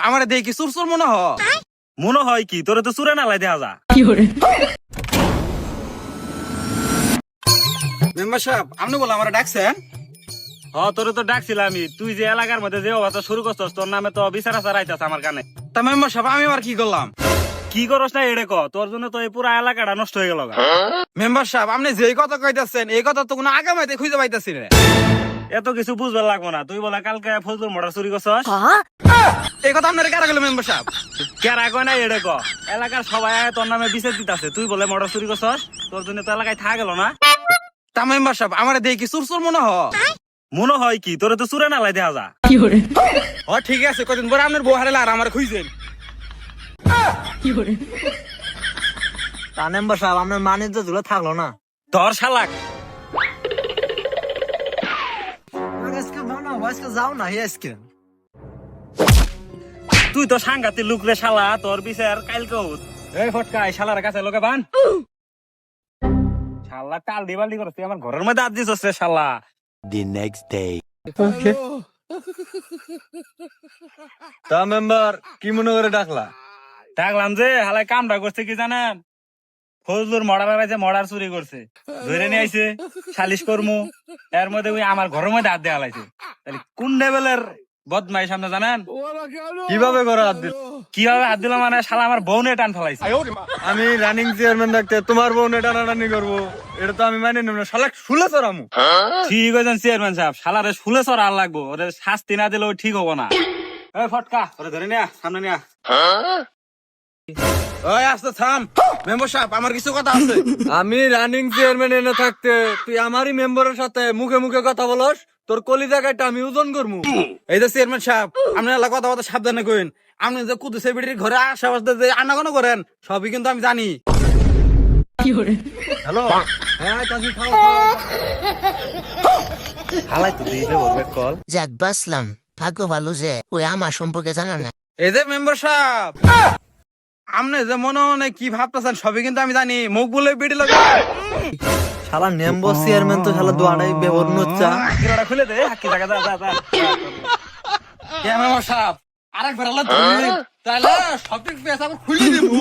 আমার দেখি সুর সুর মনে মনে হয় কি তোরে তো চুরে নালাই দেখা যা। মেম্বার সাহেব আপনি বলে আমার ডাকছেন? তোরে তো ডাকছিলাম আমি, তুই যে এলাকার মধ্যে যে অবস্থা শুরু করছস তোর নামে তো বিচার আচার আইতাছে আমার কানে। তা মেম্বার সাহেব আমি আর কি করলাম? কি করস না এড়ে ক, তোর জন্য তো এই পুরা এলাকাটা নষ্ট হয়ে গেল। মেম্বার সাহেব আপনি যে কথা কইতাছেন এই কথা তো কোনো আগামাইতে খুঁজে পাইতাছি না। এত কিছু বুঝবার লাগবো না, তুই বলে কালকে ফজলুর মোটর চুরি করছস। এই কথা আপনার কারা গেল মেম্বার সাহেব? কেরা কয় না এড়ে ক, এলাকার সবাই তোর নামে বিচার দিতাছে, তুই বলে মোটর চুরি করছস, তোর জন্য তো এলাকায় থাকা গেল না। তা মেম্বার সাহেব আমার দেখি সুর সুর মনে মনে হয় কি তোরে তো চুরে নালাই দেখা যা। ঠিক আছে কদিন পরে আপনার বউ হারালে আর আমার খুঁজছেন। তা মেম্বার সাহেব আপনার মানের যে ধুলো থাকলো না। তোর শালাক আজকে যাও না আজকে তুই তো সাংঘাতিক লুক রে শালা, তোর বিচার কালকে এই ফটকা এই শালার কাছে লোকে বান। শালা টাল দি বালদি করছিস আমার ঘরের মধ্যে আদ দিছস রে শালা। The next day. তা মেম্বার কি মনে করে ডাকলা? দেখলাম যে হালাই কামটা করছে কি জানেন, ফজলুর মর্ডার যে মর্ডার চুরি করছে ধরে নিয়ে আইছে, সালিশ করমু, এর মধ্যে ওই আমার ঘরের মধ্যে হাত দেওয়া লাইছে। তাহলে কোন লেভেলের বদমাই সামনে জানেন? কিভাবে করে হাত দিল? কিভাবে হাত দিল মানে শালা আমার বউনে টান ফেলাইছে। আমি রানিং চেয়ারম্যান থাকতে তোমার বোন এটা টানাটানি করবো, এটা তো আমি মানি নেব না। শালা শুলে চড়ামু। ঠিক হয়েছেন চেয়ারম্যান সাহেব, শালারে শুলে চড়া আর লাগবো, ওরে শাস্তি না দিলেও ঠিক হবো না। এই ফটকা ওরে ধরে নিয়া সামনে নিয়া। ওই আস্তে থাম মেম্বার সাহেব আমার কিছু কথা আছে। আমি রানিং চেয়ারম্যান এনে থাকতে তুই আমারই মেম্বারের সাথে মুখে মুখে কথা বলস, তোর কলি জায়গাটা আমি ওজন করবো। এই যে চেয়ারম্যান সাহেব আপনি এলাকা কথা কথা সাবধানে কইন। আপনি যে কুদু সেবিটির ঘরে আশেপাশে যে আনাগোনা করেন সবই কিন্তু আমি জানি। হ্যালো হ্যাঁ চাচি খাও। হালাই তো দিবে বলবে কল। যাক বাসলাম, ভাগ্য ভালো যে ওই আমার সম্পর্কে জানা না। এই যে মেম্বার সাহেব আপনি যে মনে মনে কি ভাবতেছেন সবই কিন্তু আমি জানি। মুখ বলে বিড়ি লাগে শালা নেম্বর চেয়ারম্যান তো শালা দোয়াটাই বেবর নোচ্চা। হাকিরাটা খুলে দে, হাকি জায়গা যা যা যা। কে মেম্বার সাহেব আরেকবার আল্লাহ ধরুন তাহলে সব ঠিক পেয়ে খুলে দিব।